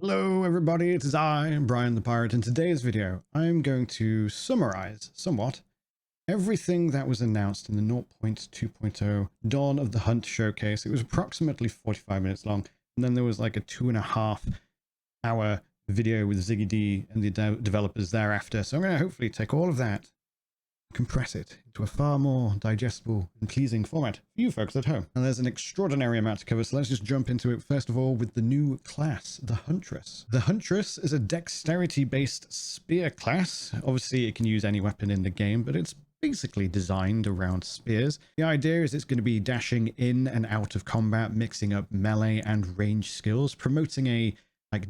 Hello everybody, it is I, Brian the Pirate. In today's video, I'm going to summarize somewhat everything that was announced in the 0.2.0 Dawn of the Hunt showcase. It was approximately 45 minutes long, and then there was like a 2.5-hour video with Ziggy D and the developers thereafter. So I'm going to hopefully take all of that, compress it into a far more digestible and pleasing format for you folks at home. And there's an extraordinary amount to cover, so let's just jump into it first of all with the new class, the Huntress. The Huntress is a dexterity-based spear class. Obviously, it can use any weapon in the game, but it's basically designed around spears. The idea is it's going to be dashing in and out of combat, mixing up melee and range skills, promoting a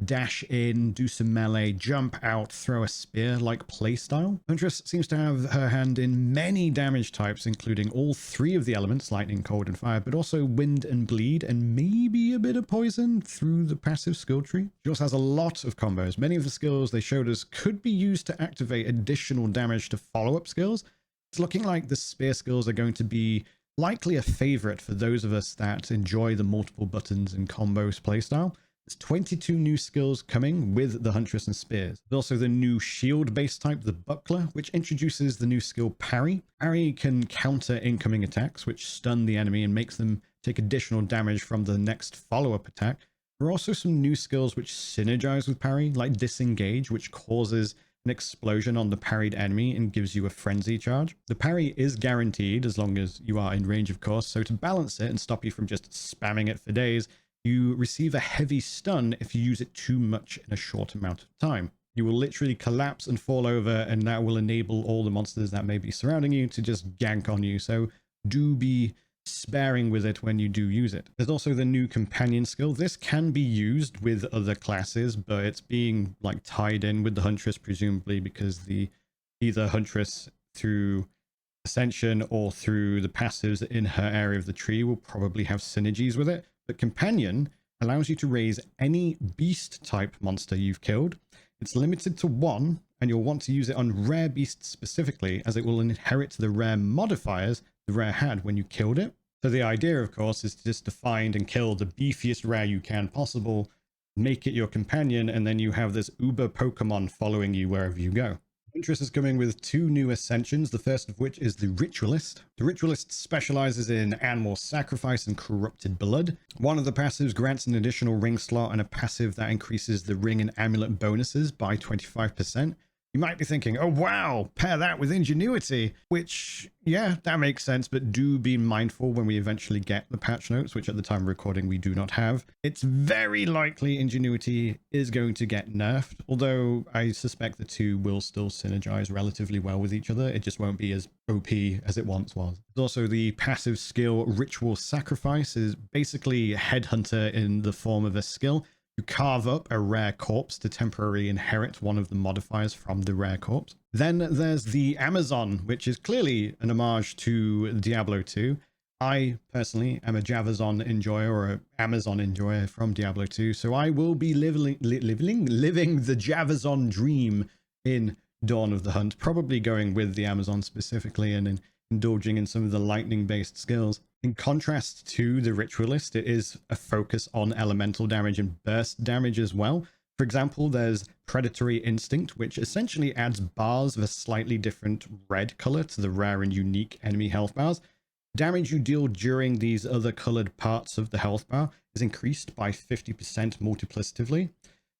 dash in, do some melee, jump out, throw a spear like playstyle. Huntress seems to have her hand in many damage types, including all three of the elements, lightning, cold, and fire, but also wind and bleed, and maybe a bit of poison through the passive skill tree. She also has a lot of combos. Many of the skills they showed us could be used to activate additional damage to follow-up skills. It's looking like the spear skills are going to be likely a favorite for those of us that enjoy the multiple buttons and combos playstyle. There's 22 new skills coming with the Huntress and Spears. There's also the new shield-based type, the Buckler, which introduces the new skill Parry. Parry can counter incoming attacks, which stun the enemy and makes them take additional damage from the next follow-up attack. There are also some new skills which synergize with Parry, like Disengage, which causes an explosion on the parried enemy and gives you a frenzy charge. The parry is guaranteed as long as you are in range, of course, so to balance it and stop you from just spamming it for days, you receive a heavy stun if you use it too much in a short amount of time. You will literally collapse and fall over, and that will enable all the monsters that may be surrounding you to just gank on you. So do be sparing with it when you do use it. There's also the new companion skill. This can be used with other classes, but it's being tied in with the Huntress, presumably because the either Huntress through Ascension or through the passives in her area of the tree will probably have synergies with it. But Companion allows you to raise any beast type monster you've killed. It's limited to one, and you'll want to use it on rare beasts specifically, as it will inherit the rare modifiers the rare had when you killed it. So the idea, of course, is just to find and kill the beefiest rare you can possible, make it your companion, and then you have this uber Pokemon following you wherever you go. Huntress is coming with two new ascensions, the first of which is the Ritualist. The Ritualist specializes in animal sacrifice and corrupted blood. One of the passives grants an additional ring slot and a passive that increases the ring and amulet bonuses by 25%. You might be thinking, oh wow, pair that with Ingenuity, which, yeah, that makes sense, but do be mindful when we eventually get the patch notes, which at the time of recording we do not have. It's very likely Ingenuity is going to get nerfed, although I suspect the two will still synergize relatively well with each other. It just won't be as OP as it once was. There's also the passive skill Ritual Sacrifice, is basically Headhunter in the form of a skill. You carve up a rare corpse to temporarily inherit one of the modifiers from the rare corpse. Then there's the Amazon, which is clearly an homage to Diablo 2. I personally am a Javazon enjoyer, or an Amazon enjoyer from Diablo 2, so I will be living the Javazon dream in Dawn of the Hunt, probably going with the Amazon specifically and indulging in some of the lightning-based skills. In contrast to the Ritualist, it is a focus on elemental damage and burst damage as well. For example, there's Predatory Instinct, which essentially adds bars of a slightly different red color to the rare and unique enemy health bars. Damage you deal during these other colored parts of the health bar is increased by 50% multiplicatively.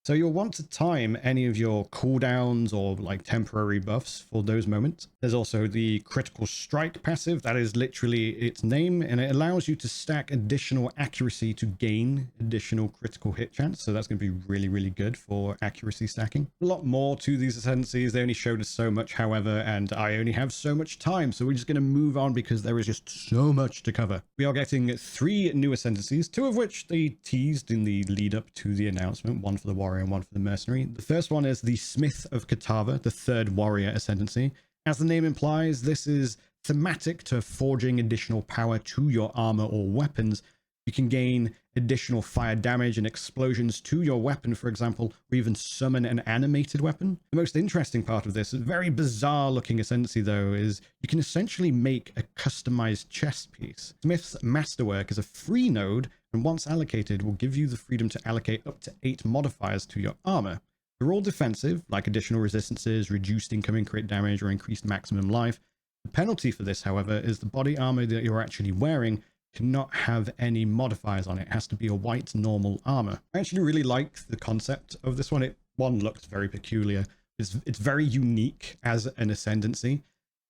So you'll want to time any of your cooldowns or temporary buffs for those moments. There's also the Critical Strike passive. That is literally its name, and it allows you to stack additional accuracy to gain additional critical hit chance. So that's going to be really, really good for accuracy stacking. A lot more to these ascendancies. They only showed us so much, however, and I only have so much time. So we're just going to move on because there is just so much to cover. We are getting 3 new ascendancies, 2 of which they teased in the lead up to the announcement, one for the warrior and one for the mercenary. The first one is the Smith of Katava, the 3rd warrior ascendancy. As the name implies, this is thematic to forging additional power to your armor or weapons. You can gain additional fire damage and explosions to your weapon, for example, or even summon an animated weapon. The most interesting part of this, very bizarre looking ascendancy though, is you can essentially make a customized chest piece. Smith's Masterwork is a free node and once allocated will give you the freedom to allocate up to 8 modifiers to your armor. They're all defensive, like additional resistances, reduced incoming crit damage, or increased maximum life. The penalty for this, however, is the body armor that you're actually wearing cannot have any modifiers on it. It has to be a white normal armor. I actually really like the concept of this one. One looks very peculiar. It's very unique as an ascendancy.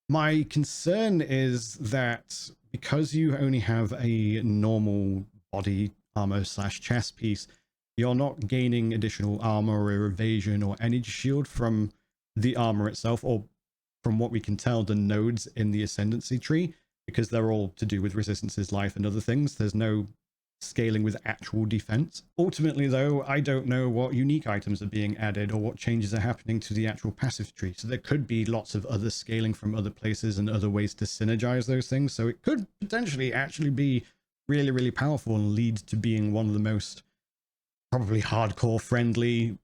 My concern is that because you only have a normal body armor / chest piece, you're not gaining additional armor or evasion or energy shield from the armor itself, or from what we can tell, the nodes in the ascendancy tree, because they're all to do with resistances, life, and other things. There's no scaling with actual defense. Ultimately, though, I don't know what unique items are being added or what changes are happening to the actual passive tree. So there could be lots of other scaling from other places and other ways to synergize those things. So it could potentially actually be really, really powerful and lead to being one of the most probably hardcore friendly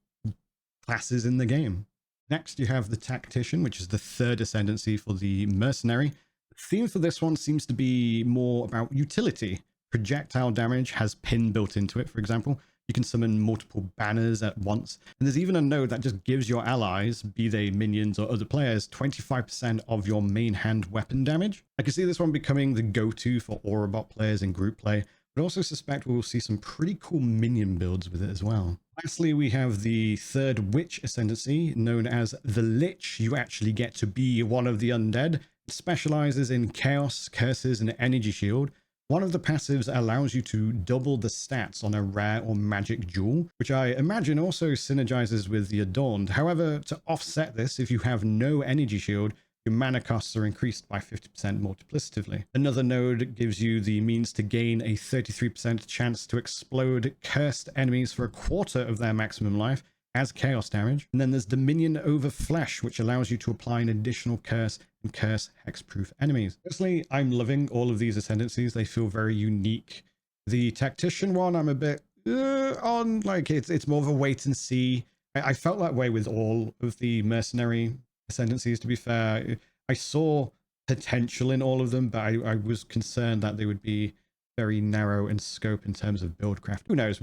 classes in the game. Next, you have the Tactician, which is the third ascendancy for the Mercenary. The theme for this one seems to be more about utility. Projectile damage has pin built into it, for example. You can summon multiple banners at once. And there's even a node that just gives your allies, be they minions or other players, 25% of your main hand weapon damage. I can see this one becoming the go-to for Aurabot players in group play, but also suspect we will see some pretty cool minion builds with it as well. Lastly, we have the third Witch Ascendancy, known as the Lich. You actually get to be one of the undead. It specializes in Chaos, Curses, and Energy Shield. One of the passives allows you to double the stats on a rare or magic jewel, which I imagine also synergizes with the Adorned. However, to offset this, if you have no energy shield, your mana costs are increased by 50% multiplicatively. Another node gives you the means to gain a 33% chance to explode cursed enemies for a quarter of their maximum life as chaos damage. And then there's Dominion over Flesh, which allows you to apply an additional curse and curse hexproof enemies. Personally, I'm loving all of these ascendancies. They feel very unique. The Tactician one, I'm a bit on, like, it's more of a wait and see. I felt that way with all of the Mercenary ascendancies, to be fair. I saw potential in all of them, but I was concerned that they would be very narrow in scope in terms of build craft. Who knows?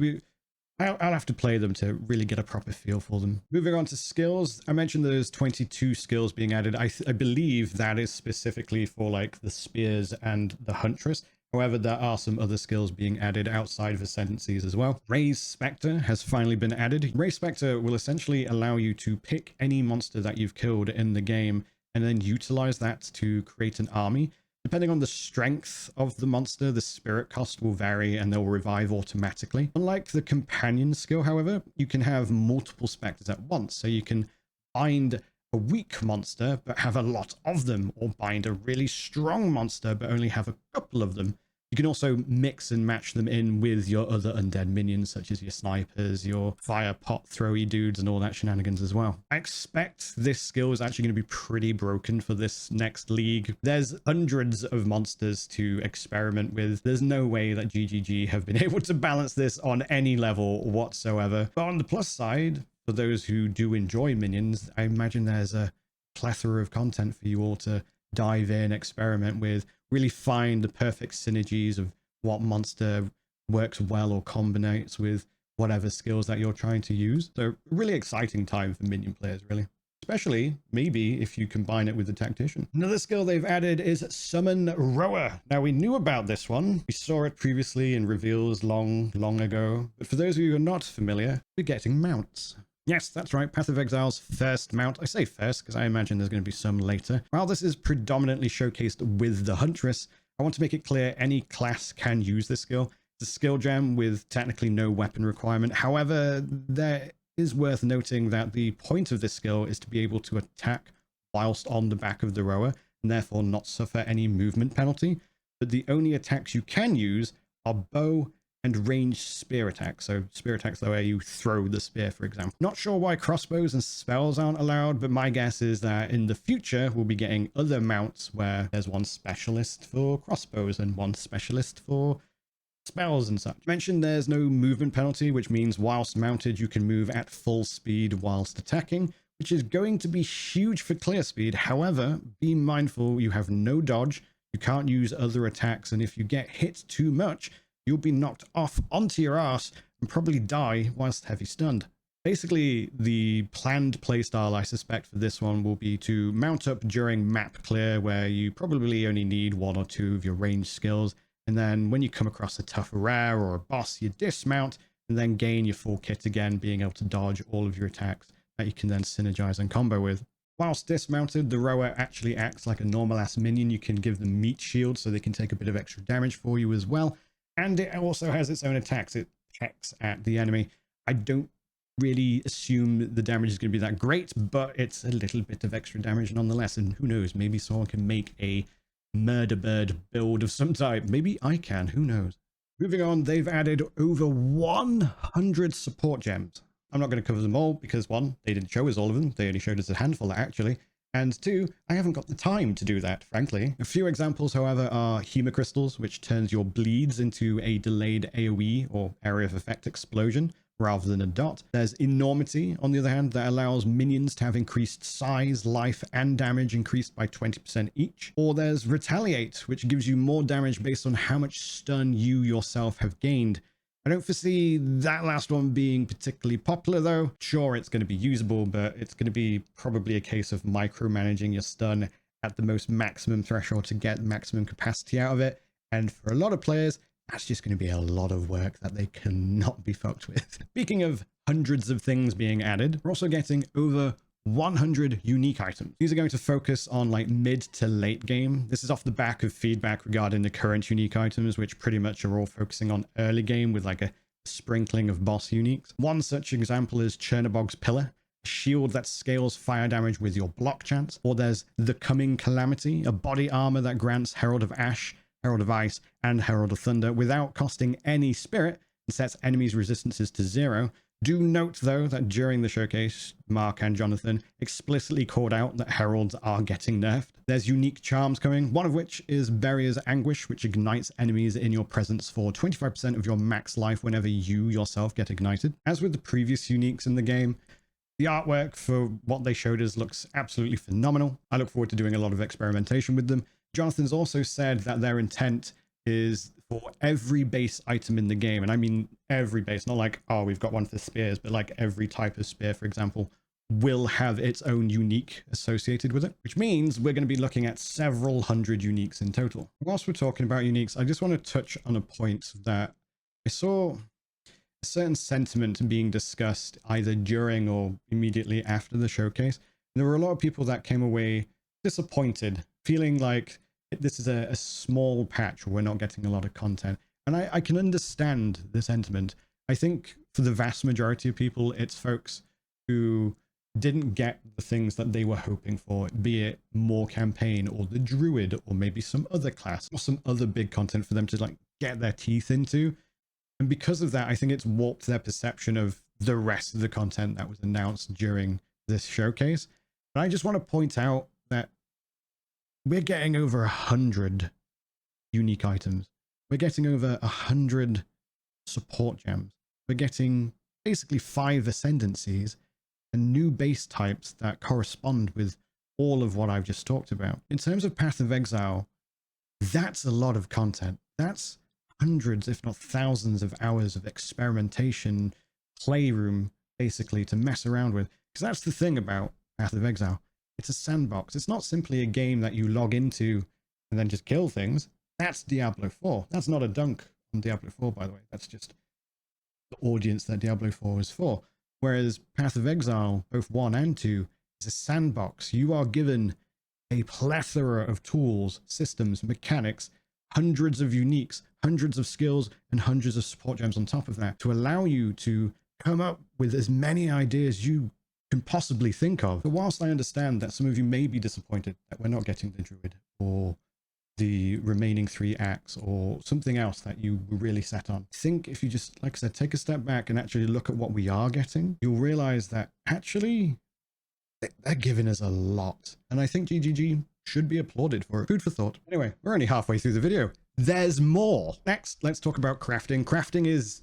I'll have to play them to really get a proper feel for them. Moving on to skills, I mentioned there's 22 skills being added. I believe that is specifically for like the spears and the Huntress. However, there are some other skills being added outside of ascendancies as well. Raise Spectre has finally been added. Raise Spectre will essentially allow you to pick any monster that you've killed in the game and then utilize that to create an army. Depending on the strength of the monster, the spirit cost will vary and they'll revive automatically. Unlike the companion skill, however, you can have multiple specters at once. So you can bind a weak monster but have a lot of them, or bind a really strong monster but only have a couple of them. You can also mix and match them in with your other undead minions, such as your snipers, your fire pot throwy dudes, and all that shenanigans as well. I expect this skill is actually going to be pretty broken for this next league. There's hundreds of monsters to experiment with. There's no way that GGG have been able to balance this on any level whatsoever. But on the plus side, for those who do enjoy minions, I imagine there's a plethora of content for you all to dive in, experiment with, really find the perfect synergies of what monster works well or combinates with whatever skills that you're trying to use. So really exciting time for minion players, really. Especially maybe if you combine it with the Tactician. Another skill they've added is Summon Rower. Now, we knew about this one. We saw it previously in reveals long ago. But for those of you who are not familiar, we're getting mounts. Yes, that's right, Path of Exile's first mount. I say first because I imagine there's going to be some later. While this is predominantly showcased with the Huntress, I want to make it clear any class can use this skill. It's a skill gem with technically no weapon requirement. However, there is worth noting that the point of this skill is to be able to attack whilst on the back of the rower, and therefore not suffer any movement penalty. But the only attacks you can use are bow and ranged spear attacks. So spear attacks the way you throw the spear, for example. Not sure why crossbows and spells aren't allowed, but my guess is that in the future we'll be getting other mounts where there's one specialist for crossbows and one specialist for spells and such. Mentioned there's no movement penalty, which means whilst mounted you can move at full speed whilst attacking, which is going to be huge for clear speed. However, be mindful you have no dodge, you can't use other attacks, and if you get hit too much, you'll be knocked off onto your ass and probably die whilst heavy stunned. Basically, the planned playstyle I suspect for this one will be to mount up during map clear, where you probably only need 1 or 2 of your ranged skills, and then when you come across a tougher rare or a boss, you dismount and then gain your full kit again, being able to dodge all of your attacks that you can then synergize and combo with. Whilst dismounted, the rower actually acts like a normal ass minion. You can give them meat shields so they can take a bit of extra damage for you as well, and it also has its own attacks. It pecks at the enemy. I don't really assume the damage is going to be that great, but it's a little bit of extra damage nonetheless, and who knows, maybe someone can make a murder bird build of some type. Maybe I can, who knows. Moving on, they've added over 100 support gems. I'm not going to cover them all because 1, they didn't show us all of them, they only showed us a handful actually, and 2, I haven't got the time to do that, frankly. A few examples, however, are hemocrystals, which turns your bleeds into a delayed AoE, or area of effect explosion, rather than a dot. There's enormity, on the other hand, that allows minions to have increased size, life, and damage increased by 20% each. Or there's retaliate, which gives you more damage based on how much stun you yourself have gained. I don't foresee that last one being particularly popular though. Sure, it's going to be usable, but it's going to be probably a case of micromanaging your stun at the most maximum threshold to get maximum capacity out of it. And for a lot of players, that's just going to be a lot of work that they cannot be fucked with. Speaking of hundreds of things being added, we're also getting over 100 unique items. These are going to focus on like mid to late game. This is off the back of feedback regarding the current unique items, which pretty much are all focusing on early game with like a sprinkling of boss uniques. One such example is Chernobog's Pillar, a shield that scales fire damage with your block chance. Or there's the Coming Calamity, a body armor that grants Herald of Ash, Herald of Ice, and Herald of Thunder without costing any spirit and sets enemies' resistances to 0. Do note, though, that during the showcase, Mark and Jonathan explicitly called out that heralds are getting nerfed. There's unique charms coming, one of which is Barrier's Anguish, which ignites enemies in your presence for 25% of your max life whenever you yourself get ignited. As with the previous uniques in the game, the artwork for what they showed us looks absolutely phenomenal. I look forward to doing a lot of experimentation with them. Jonathan's also said that their intent is for every base item in the game, and I mean every base, not like, oh, we've got one for spears, but like every type of spear, for example, will have its own unique associated with it, which means we're going to be looking at several hundred uniques in total. Whilst we're talking about uniques, I just want to touch on a point that I saw a certain sentiment being discussed either during or immediately after the showcase. There were a lot of people that came away disappointed, feeling like this is a small patch where we're not getting a lot of content. And I can understand the sentiment. I think for the vast majority of people, it's folks who didn't get the things that they were hoping for, be it more campaign or the druid or maybe some other class or some other big content for them to like get their teeth into. And because of that, I think it's warped their perception of the rest of the content that was announced during this showcase. But I just want to point out that we're getting over 100 unique items. We're getting over 100 support gems. We're getting basically 5 ascendancies and new base types that correspond with all of what I've just talked about. In terms of Path of Exile, that's a lot of content. That's hundreds, if not thousands of hours of experimentation, playroom, basically, to mess around with. Because that's the thing about Path of Exile. It's a sandbox. It's not simply a game that you log into and then just kill things. That's Diablo 4. That's not a dunk on Diablo 4, by the way. That's just the audience that Diablo 4 is for. Whereas Path of Exile, both 1 and 2, is a sandbox. You are given a plethora of tools, systems, mechanics, hundreds of uniques, hundreds of skills, and hundreds of support gems on top of that to allow you to come up with as many ideas you can possibly think of. But whilst I understand that some of you may be disappointed that we're not getting the druid or the remaining 3 acts or something else that you were really set on, I think if you just, like I said, take a step back and actually look at what we are getting, you'll realize that actually they're giving us a lot. And I think GGG should be applauded for it. Food for thought. Anyway, we're only halfway through the video. There's more. Next, let's talk about crafting. Crafting is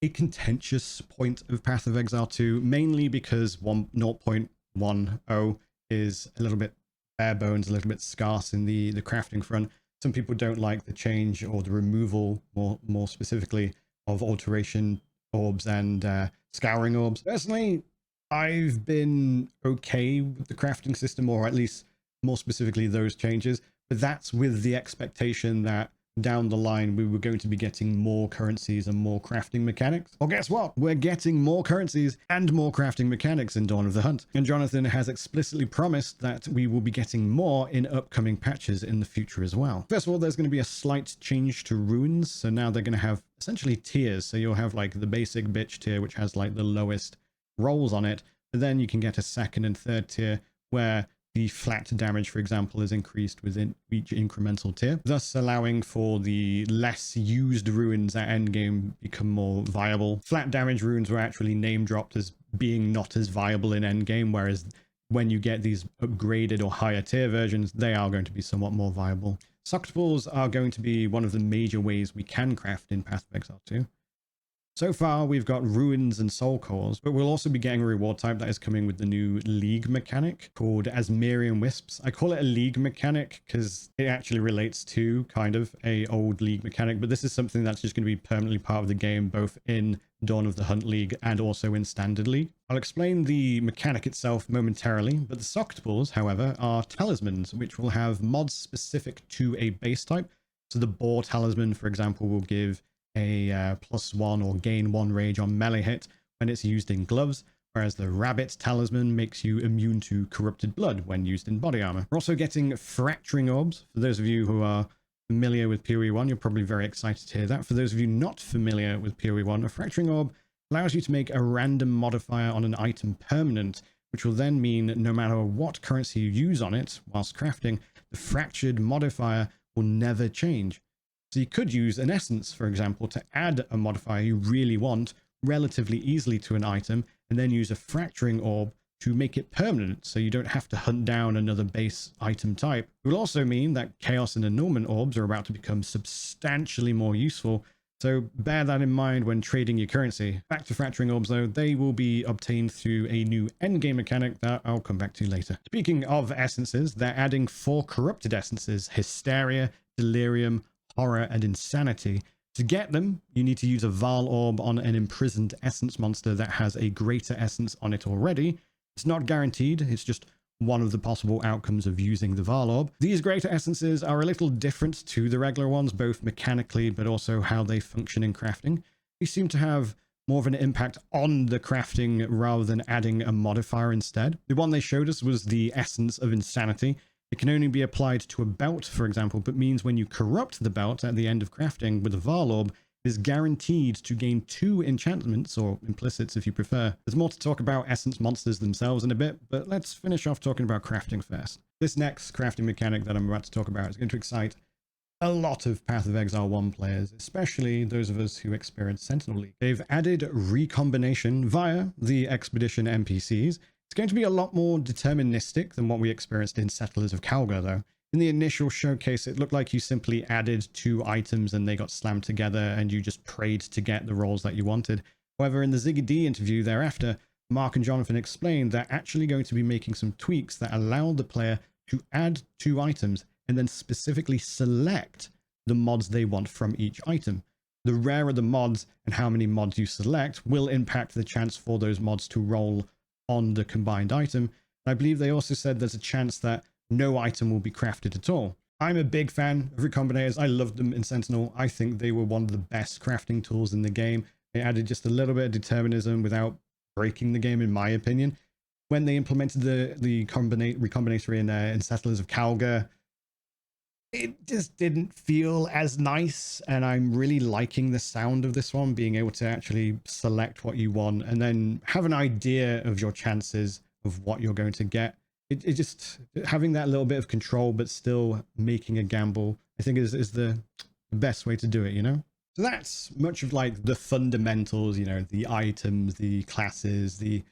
a contentious point of Path of Exile 2, mainly because 0.10 is a little bit bare bones, a little bit scarce in the crafting front. Some people don't like the change or the removal, more specifically, of alteration orbs and scouring orbs. Personally, I've been okay with the crafting system, or at least more specifically those changes, but that's with the expectation that down the line we were going to be getting more currencies and more crafting mechanics. Well, guess what? We're getting more currencies and more crafting mechanics in Dawn of the Hunt. And Jonathan has explicitly promised that we will be getting more in upcoming patches in the future as well. First of all, there's going to be a slight change to runes. So now they're going to have essentially tiers. So you'll have like the basic bitch tier, which has like the lowest rolls on it. But then you can get a second and third tier where the flat damage, for example, is increased within each incremental tier, thus allowing for the less used runes at endgame become more viable. Flat damage runes were actually name dropped as being not as viable in endgame, whereas when you get these upgraded or higher tier versions, they are going to be somewhat more viable. Socket balls are going to be one of the major ways we can craft in Path of Exile 2. So far, we've got ruins and soul cores, but we'll also be getting a reward type that is coming with the new league mechanic called Asmerian Wisps. I call it a league mechanic because it actually relates to kind of a old league mechanic, but this is something that's just going to be permanently part of the game, both in Dawn of the Hunt League and also in Standard League. I'll explain the mechanic itself momentarily, but the socket balls, however, are talismans, which will have mods specific to a base type. So the boar talisman, for example, will give a +1 or gain 1 rage on melee hit when it's used in gloves, whereas the rabbit talisman makes you immune to corrupted blood when used in body armor. We're also getting fracturing orbs. For those of you who are familiar with PoE 1, you're probably very excited to hear that. For those of you not familiar with PoE 1, a fracturing orb allows you to make a random modifier on an item permanent, which will then mean no matter what currency you use on it whilst crafting, the fractured modifier will never change. So you could use an essence, for example, to add a modifier you really want relatively easily to an item, and then use a fracturing orb to make it permanent, so you don't have to hunt down another base item type. It will also mean that Chaos and Annulment orbs are about to become substantially more useful, so bear that in mind when trading your currency. Back to fracturing orbs though, they will be obtained through a new endgame mechanic that I'll come back to later. Speaking of essences, they're adding 4 corrupted essences: Hysteria, Delirium, Horror, and Insanity. To get them, you need to use a Val orb on an imprisoned essence monster that has a greater essence on it already. It's not guaranteed, it's just one of the possible outcomes of using the Val orb. These greater essences are a little different to the regular ones, both mechanically but also how they function in crafting. They seem to have more of an impact on the crafting rather than adding a modifier instead. The one they showed us was the Essence of Insanity. It can only be applied to a belt, for example, but means when you corrupt the belt at the end of crafting with a Val orb, it is guaranteed to gain 2 enchantments, or implicits if you prefer. There's more to talk about essence monsters themselves in a bit, but let's finish off talking about crafting first. This next crafting mechanic that I'm about to talk about is going to excite a lot of Path of Exile 1 players, especially those of us who experience Sentinel League. They've added recombination via the Expedition NPCs. It's going to be a lot more deterministic than what we experienced in Settlers of Calgar, though. In the initial showcase, it looked like you simply added 2 items and they got slammed together and you just prayed to get the rolls that you wanted. However, in the Ziggy D interview thereafter, Mark and Jonathan explained they're actually going to be making some tweaks that allow the player to add 2 items and then specifically select the mods they want from each item. The rarer the mods and how many mods you select will impact the chance for those mods to roll on the combined item. I believe they also said there's a chance that no item will be crafted at all. I'm a big fan of recombinators. I loved them in Sentinel. I think they were one of the best crafting tools in the game. They added just a little bit of determinism without breaking the game, in my opinion. When they implemented the recombinatory in Settlers of Calgar, it just didn't feel as nice, and I'm really liking the sound of this one, being able to actually select what you want and then have an idea of your chances of what you're going to get. It just, having that little bit of control but still making a gamble, I think is the best way to do it, you know? So that's much of like the fundamentals, you know, the items, the classes, the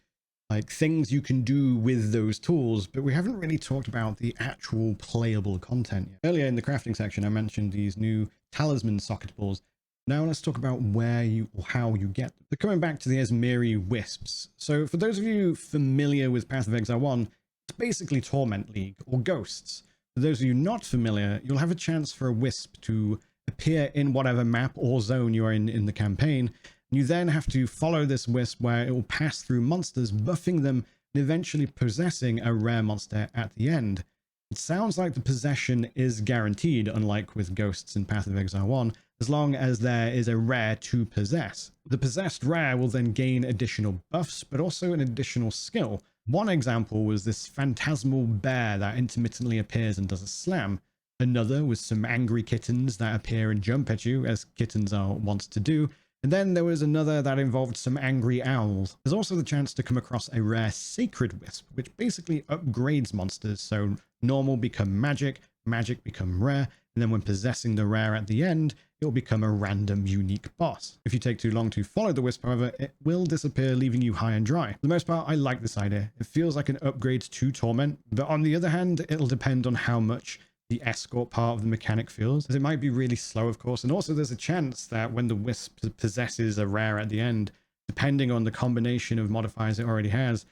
like things you can do with those tools, but we haven't really talked about the actual playable content yet. Earlier in the crafting section, I mentioned these new talisman socket balls. Now let's talk about where you or how you get them. So coming back to the Asmerian Wisps. So for those of you familiar with Path of Exile 1, it's basically Torment League or Ghosts. For those of you not familiar, you'll have a chance for a wisp to appear in whatever map or zone you're in the campaign. You then have to follow this wisp where it will pass through monsters, buffing them and eventually possessing a rare monster at the end. It sounds like the possession is guaranteed, unlike with ghosts in Path of Exile 1, as long as there is a rare to possess. The possessed rare will then gain additional buffs, but also an additional skill. One example was this phantasmal bear that intermittently appears and does a slam. Another was some angry kittens that appear and jump at you, as kittens are wont to do. And then there was another that involved some angry owls. There's also the chance to come across a rare sacred wisp, which basically upgrades monsters, so normal become magic, magic become rare, and then when possessing the rare at the end, it will become a random unique boss. If you take too long to follow the wisp, however, it will disappear, leaving you high and dry. For the most part, I like this idea. It feels like an upgrade to Torment, but on the other hand, it'll depend on how much the escort part of the mechanic feels, as it might be really slow, of course, and also there's a chance that when the wisp possesses a rare at the end, depending on the combination of modifiers it already has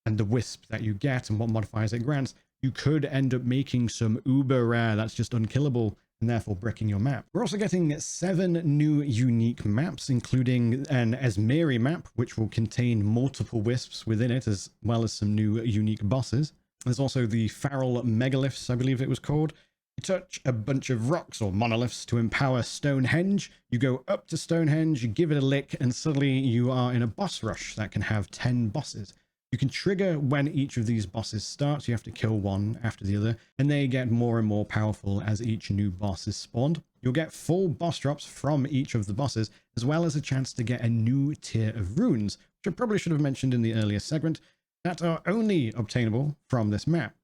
and the wisp that you get and what modifiers it grants, you could end up making some uber rare that's just unkillable and therefore bricking your map. We're also getting 7 new unique maps, including an Esmeri map, which will contain multiple wisps within it, as well as some new unique bosses. There's also the Feral Megaliths, I believe it was called. You touch a bunch of rocks or monoliths to empower Stonehenge. You go up to Stonehenge, you give it a lick, and suddenly you are in a boss rush that can have 10 bosses. You can trigger when each of these bosses starts. You have to kill one after the other, and they get more and more powerful as each new boss is spawned. You'll get full boss drops from each of the bosses, as well as a chance to get a new tier of runes, which I probably should have mentioned in the earlier segment, that are only obtainable from this map.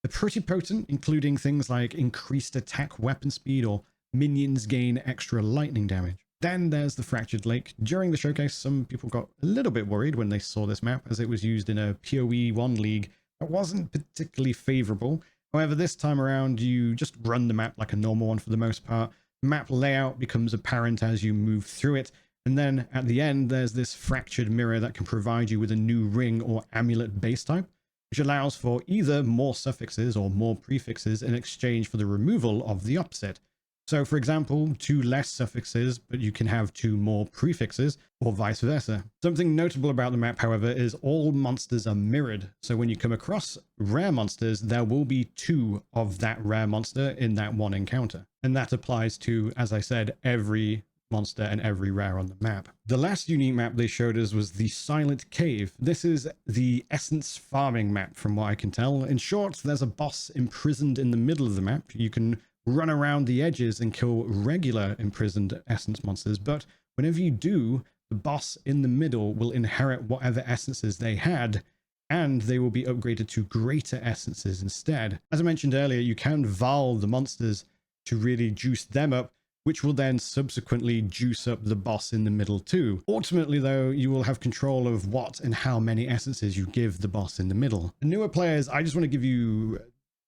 They're pretty potent, including things like increased attack weapon speed or minions gain extra lightning damage. Then there's the Fractured Lake. During the showcase, some people got a little bit worried when they saw this map, as it was used in a PoE 1 league that wasn't particularly favorable. However, this time around, you just run the map like a normal one for the most part. Map layout becomes apparent as you move through it, and then at the end, there's this fractured mirror that can provide you with a new ring or amulet base type, which allows for either more suffixes or more prefixes in exchange for the removal of the opposite. So, for example, 2 less suffixes, but you can have 2 more prefixes, or vice versa. Something notable about the map, however, is all monsters are mirrored. So when you come across rare monsters, there will be 2 of that rare monster in that one encounter. And that applies to, as I said, every monster and every rare on the map. The last unique map they showed us was the Silent Cave. This is the essence farming map, from what I can tell. In short, there's a boss imprisoned in the middle of the map. You can run around the edges and kill regular imprisoned essence monsters, but whenever you do, the boss in the middle will inherit whatever essences they had, and they will be upgraded to greater essences instead. As I mentioned earlier, you can Val the monsters to really juice them up, which will then subsequently juice up the boss in the middle too. Ultimately though, you will have control of what and how many essences you give the boss in the middle. The newer players, I just want to give you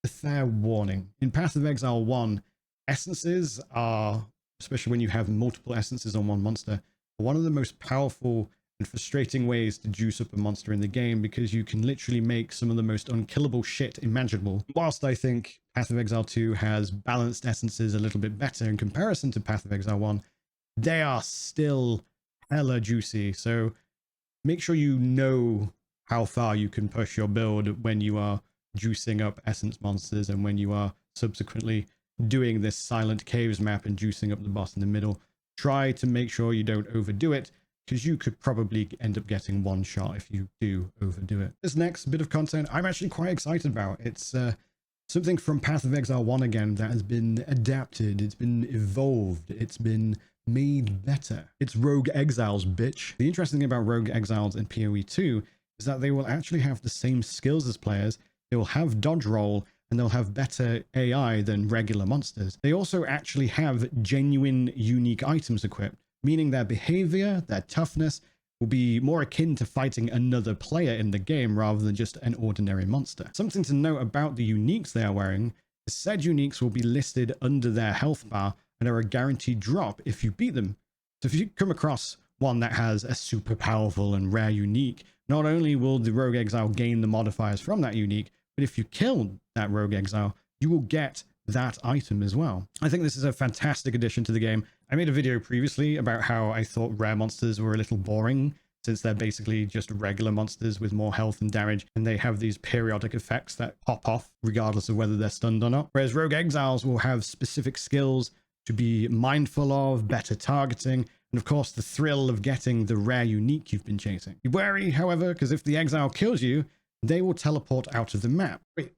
a fair warning. In Path of Exile 1, essences are, especially when you have multiple essences on one monster, one of the most powerful and frustrating ways to juice up a monster in the game, because you can literally make some of the most unkillable shit imaginable. Whilst I think Path of Exile 2 has balanced essences a little bit better in comparison to Path of Exile 1, they are still hella juicy. So make sure you know how far you can push your build when you are juicing up essence monsters and when you are subsequently doing this Silent Caves map and juicing up the boss in the middle. Try to make sure you don't overdo it, because you could probably end up getting one shot if you do overdo it. This next bit of content I'm actually quite excited about. It's something from Path of Exile 1 again that has been adapted, it's been evolved, it's been made better. It's Rogue Exiles, bitch. The interesting thing about Rogue Exiles in PoE 2 is that they will actually have the same skills as players. They will have dodge roll, and they'll have better AI than regular monsters. They also actually have genuine unique items equipped, meaning their behavior, their toughness, will be more akin to fighting another player in the game rather than just an ordinary monster. Something to note about the uniques they are wearing is said uniques will be listed under their health bar and are a guaranteed drop if you beat them. So if you come across one that has a super powerful and rare unique, not only will the Rogue Exile gain the modifiers from that unique, but if you kill that Rogue Exile, you will get that item as well. I think this is a fantastic addition to the game. I made a video previously about how I thought rare monsters were a little boring, since they're basically just regular monsters with more health and damage, and they have these periodic effects that pop off regardless of whether they're stunned or not. Whereas rogue exiles will have specific skills to be mindful of, better targeting, and of course the thrill of getting the rare unique you've been chasing. Be wary, however, because if the exile kills you, they will teleport out of the map. Wait,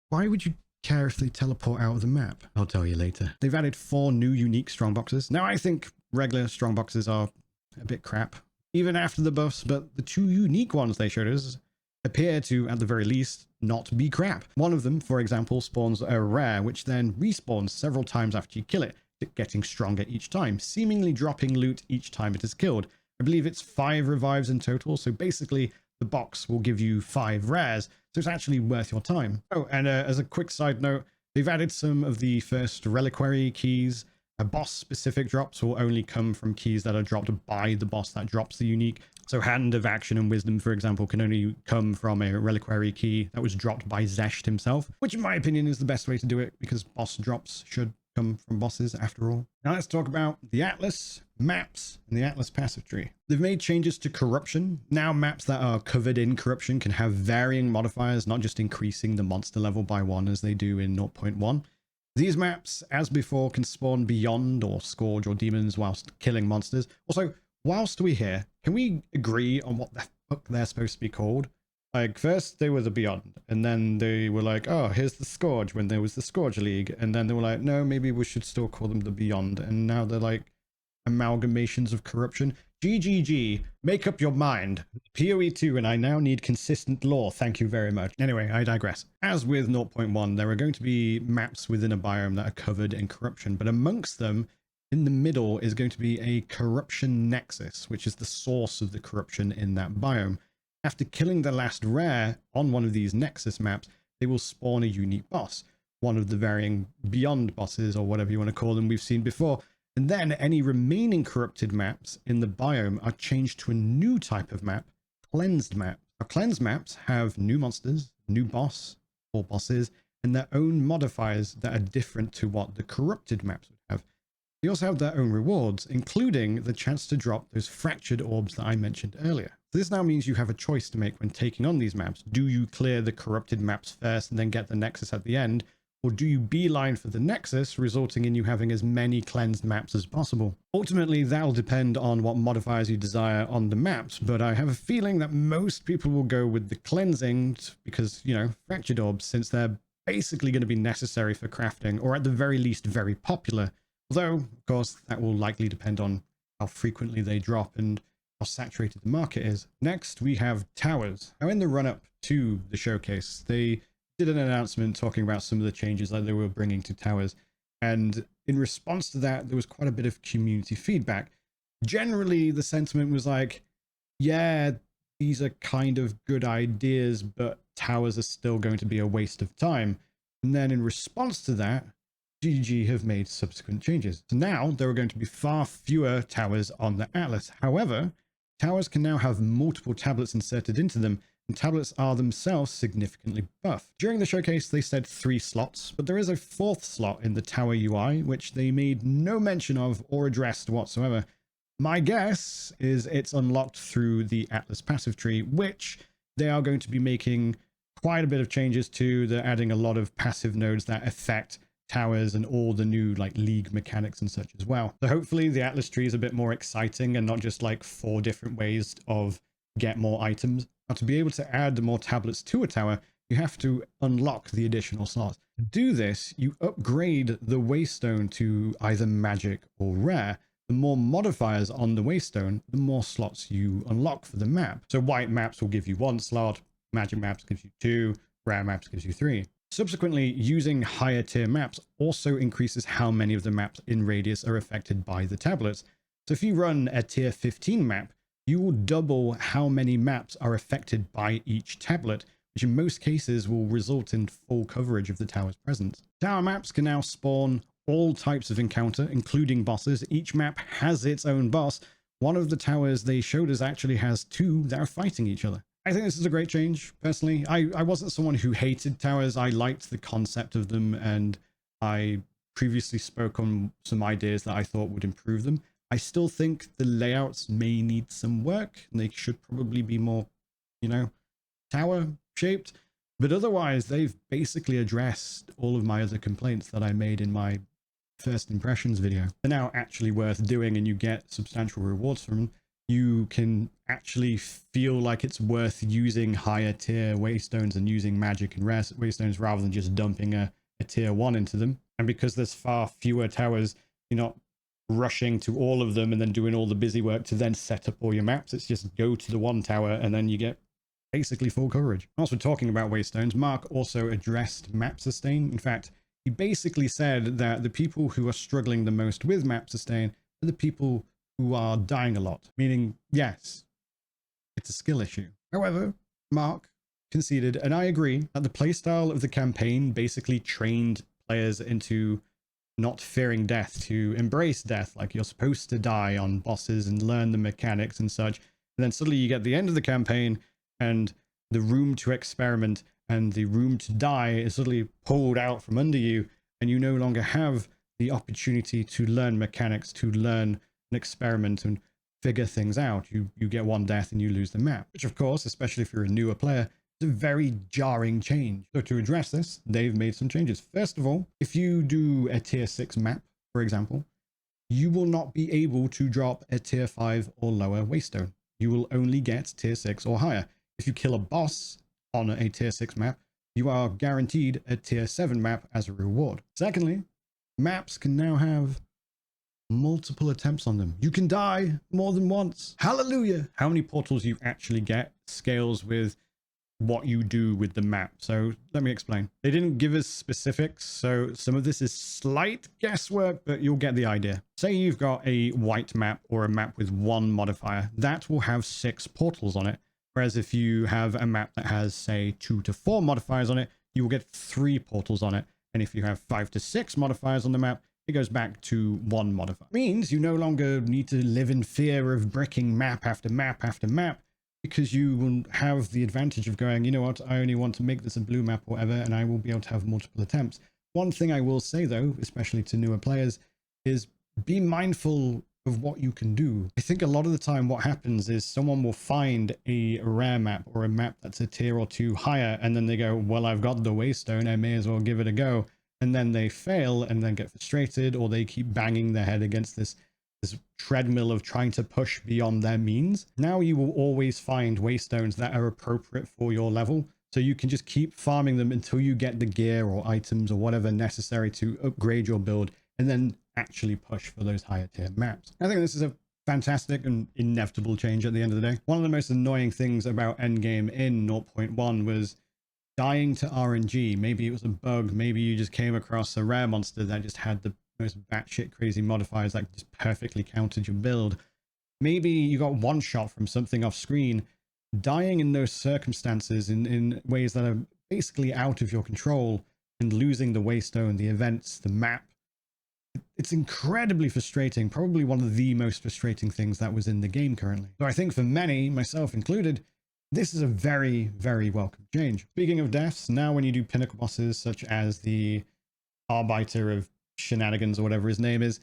why would you care if they teleport out of the map? I'll tell you later. They've added 4 new unique strongboxes. Now I think regular strongboxes are a bit crap, even after the buffs, but the 2 unique ones they showed us appear to, at the very least, not be crap. One of them, for example, spawns a rare, which then respawns several times after you kill it, getting stronger each time, seemingly dropping loot each time it is killed. I believe it's 5 revives in total, so basically the box will give you 5 rares, so it's actually worth your time. Oh, and as a quick side note, they've added some of the first reliquary keys. Boss-specific drops will only come from keys that are dropped by the boss that drops the unique. So Hand of Action and Wisdom, for example, can only come from a reliquary key that was dropped by Zesht himself, which in my opinion is the best way to do it, because boss drops should come from bosses after all. Now let's talk about the Atlas, maps, and the Atlas passive tree. They've made changes to corruption. Now maps that are covered in corruption can have varying modifiers, not just increasing the monster level by 1 as they do in 0.1. These maps, as before, can spawn Beyond or Scourge or Demons whilst killing monsters. Also, whilst we're here, can we agree on what the fuck they're supposed to be called? Like, first they were the Beyond, and then they were like, oh, here's the Scourge when there was the Scourge League, and then they were like, no, maybe we should still call them the Beyond, and now they're like amalgamations of corruption. GGG, make up your mind. PoE2 and I now need consistent lore, thank you very much. Anyway, I digress. As with 0.1, there are going to be maps within a biome that are covered in corruption, but amongst them, in the middle is going to be a corruption nexus, which is the source of the corruption in that biome. After killing the last rare on one of these nexus maps, they will spawn a unique boss, one of the varying Beyond bosses, or whatever you want to call them, we've seen before. And then any remaining corrupted maps in the biome are changed to a new type of map, cleansed map. Now, cleansed maps have new monsters, new boss or bosses, and their own modifiers that are different to what the corrupted maps would have. They also have their own rewards, including the chance to drop those fractured orbs that I mentioned earlier. So this now means you have a choice to make when taking on these maps. Do you clear the corrupted maps first and then get the Nexus at the end? Or do you beeline for the Nexus, resulting in you having as many cleansed maps as possible? Ultimately, that'll depend on what modifiers you desire on the maps, but I have a feeling that most people will go with the cleansing because, you know, fractured orbs, since they're basically going to be necessary for crafting, or at the very least very popular. Although, of course, that will likely depend on how frequently they drop and how saturated the market is. Next, we have towers. Now, in the run-up to the showcase, they did an announcement talking about some of the changes that they were bringing to towers. And in response to that, there was quite a bit of community feedback. Generally, the sentiment was like, yeah, these are kind of good ideas, but towers are still going to be a waste of time. And then in response to that, GG have made subsequent changes. So now there are going to be far fewer towers on the Atlas. However, towers can now have multiple tablets inserted into them, and tablets are themselves significantly buffed. During the showcase, they said 3 slots, but there is a 4th slot in the tower UI, which they made no mention of or addressed whatsoever. My guess is it's unlocked through the Atlas passive tree, which they are going to be making quite a bit of changes to. They're adding a lot of passive nodes that affect towers and all the new like league mechanics and such as well. So hopefully the Atlas tree is a bit more exciting and not just like 4 different ways of get more items. Now, to be able to add more tablets to a tower, you have to unlock the additional slots. To do this, you upgrade the waystone to either magic or rare. The more modifiers on the waystone, the more slots you unlock for the map. So white maps will give you 1 slot, magic maps gives you 2, rare maps gives you 3. Subsequently, using higher tier maps also increases how many of the maps in radius are affected by the tablets. So if you run a tier 15 map, you will double how many maps are affected by each tablet, which in most cases will result in full coverage of the tower's presence. Tower maps can now spawn all types of encounter, including bosses. Each map has its own boss. One of the towers they showed us actually has 2 that are fighting each other. I think this is a great change, personally. I wasn't someone who hated towers. I liked the concept of them, and I previously spoke on some ideas that I thought would improve them. I still think the layouts may need some work, and they should probably be more, you know, tower shaped. But otherwise, they've basically addressed all of my other complaints that I made in my first impressions video. They're now actually worth doing, and you get substantial rewards from them. You can actually feel like it's worth using higher tier waystones and using magic and rare waystones rather than just dumping a tier 1 into them. And because there's far fewer towers, you're not rushing to all of them and then doing all the busy work to then set up all your maps. It's just go to the one tower and then you get basically full coverage. Also talking about waystones, Mark also addressed map sustain. In fact, he basically said that the people who are struggling the most with map sustain are the people who are dying a lot, meaning, yes, it's a skill issue. However, Mark conceded, and I agree, that the playstyle of the campaign basically trained players into not fearing death, to embrace death, like you're supposed to die on bosses and learn the mechanics and such. And then suddenly you get the end of the campaign and the room to experiment and the room to die is suddenly pulled out from under you, and you no longer have the opportunity to learn mechanics, to learn an experiment and figure things out. You get one death and you lose the map, which of course, especially if you're a newer player, is a very jarring change. So to address this, they've made some changes. First of all, if you do a tier 6 map, for example, you will not be able to drop a tier 5 or lower waystone. You will only get tier 6 or higher. If you kill a boss on a tier 6 map, you are guaranteed a tier 7 map as a reward. Secondly, maps can now have multiple attempts on them. You can die more than once. Hallelujah! How many portals you actually get scales with what you do with the map. So let me explain. They didn't give us specifics, so some of this is slight guesswork, but you'll get the idea. Say you've got a white map or a map with 1 modifier, that will have 6 portals on it. Whereas if you have a map that has, say, 2 to 4 modifiers on it, you will get 3 portals on it. And if you have 5 to 6 modifiers on the map, it goes back to 1 modifier. It means you no longer need to live in fear of bricking map after map after map, because you will have the advantage of going, you know what, I only want to make this a blue map or whatever, and I will be able to have multiple attempts. One thing I will say though, especially to newer players, is be mindful of what you can do. I think a lot of the time what happens is someone will find a rare map or a map that's a tier or 2 higher, and then they go, well, I've got the waystone, I may as well give it a go. And then they fail and then get frustrated, or they keep banging their head against this treadmill of trying to push beyond their means. Now you will always find waystones that are appropriate for your level, so you can just keep farming them until you get the gear or items or whatever necessary to upgrade your build, and then actually push for those higher tier maps. I think this is a fantastic and inevitable change at the end of the day. One of the most annoying things about endgame in 0.1 was dying to RNG. Maybe it was a bug, maybe you just came across a rare monster that just had the most batshit crazy modifiers that just perfectly countered your build. Maybe you got one shot from something off screen. Dying in those circumstances in ways that are basically out of your control and losing the waystone, the events, the map, it's incredibly frustrating. Probably one of the most frustrating things that was in the game currently. So I think for many, myself included, this is a very, very welcome change. Speaking of deaths, now when you do pinnacle bosses such as the Arbiter of Shenanigans or whatever his name is,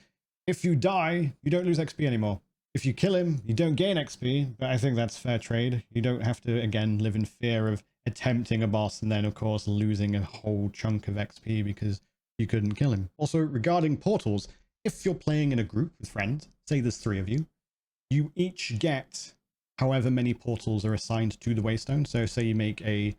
if you die, you don't lose XP anymore. If you kill him, you don't gain XP, but I think that's fair trade. You don't have to, again, live in fear of attempting a boss and then, of course, losing a whole chunk of XP because you couldn't kill him. Also, regarding portals, if you're playing in a group with friends, say there's 3 of you, you each get however many portals are assigned to the waystone. So say you make a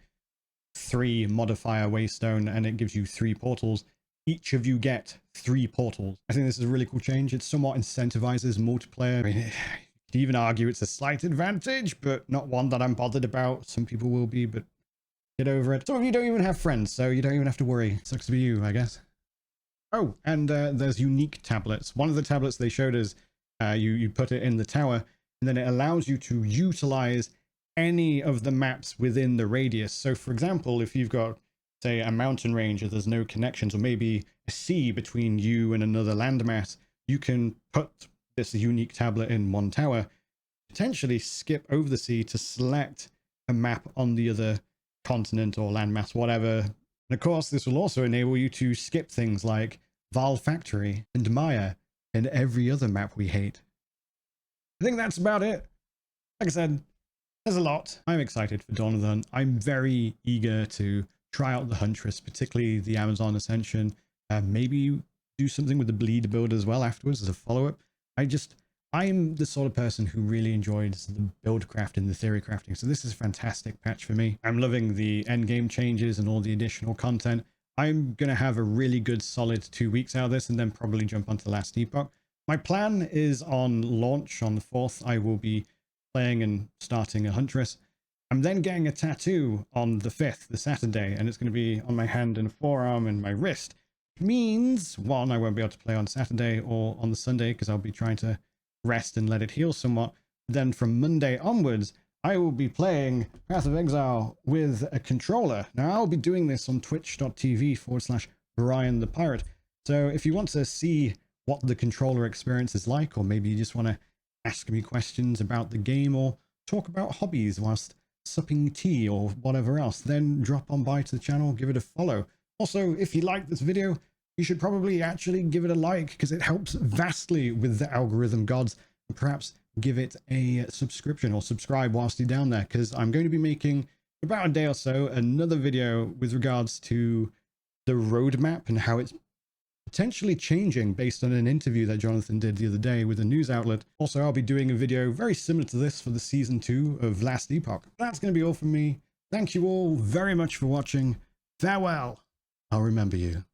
3 modifier waystone and it gives you 3 portals. Each of you get 3 portals. I think this is a really cool change. It somewhat incentivizes multiplayer. I mean, you could even argue it's a slight advantage, but not one that I'm bothered about. Some people will be, but get over it. Some of you don't even have friends, so you don't even have to worry. Sucks to be you, I guess. Oh, and there's unique tablets. One of the tablets they showed us, you put it in the tower, and then it allows you to utilize any of the maps within the radius. So for example, if you've got, say, a mountain range or there's no connections, or maybe a sea between you and another landmass, you can put this unique tablet in one tower, potentially skip over the sea to select a map on the other continent or landmass, whatever. And of course, this will also enable you to skip things like Val Factory and Maya and every other map we hate. I think that's about it. Like I said, there's a lot. I'm excited for Dawn of the Hunt. I'm very eager to try out the Huntress, particularly the Amazon Ascension. Maybe do something with the Bleed build as well afterwards as a follow-up. I'm the sort of person who really enjoys the build crafting, the theory crafting. So this is a fantastic patch for me. I'm loving the end game changes and all the additional content. I'm going to have a really good solid 2 weeks out of this and then probably jump onto the Last Epoch. My plan is on launch on the 4th. I will be playing and starting a Huntress. I'm then getting a tattoo on the 5th, the Saturday, and it's going to be on my hand and forearm and my wrist. Which means, one, I won't be able to play on Saturday or on the Sunday because I'll be trying to rest and let it heal somewhat. Then from Monday onwards, I will be playing Path of Exile with a controller. Now, I'll be doing this on twitch.tv/Brian the Pirate. So if you want to see what the controller experience is like, or maybe you just want to ask me questions about the game or talk about hobbies whilst supping tea or whatever else, then drop on by to the channel, give it a follow. Also, if you like this video, you should probably actually give it a like because it helps vastly with the algorithm gods. And perhaps give it a subscription or subscribe whilst you're down there, because I'm going to be making about a day or so another video with regards to the roadmap and how it's potentially changing based on an interview that Jonathan did the other day with a news outlet. Also, I'll be doing a video very similar to this for the season 2 of Last Epoch. That's going to be all from me. Thank you all very much for watching. Farewell. I'll remember you.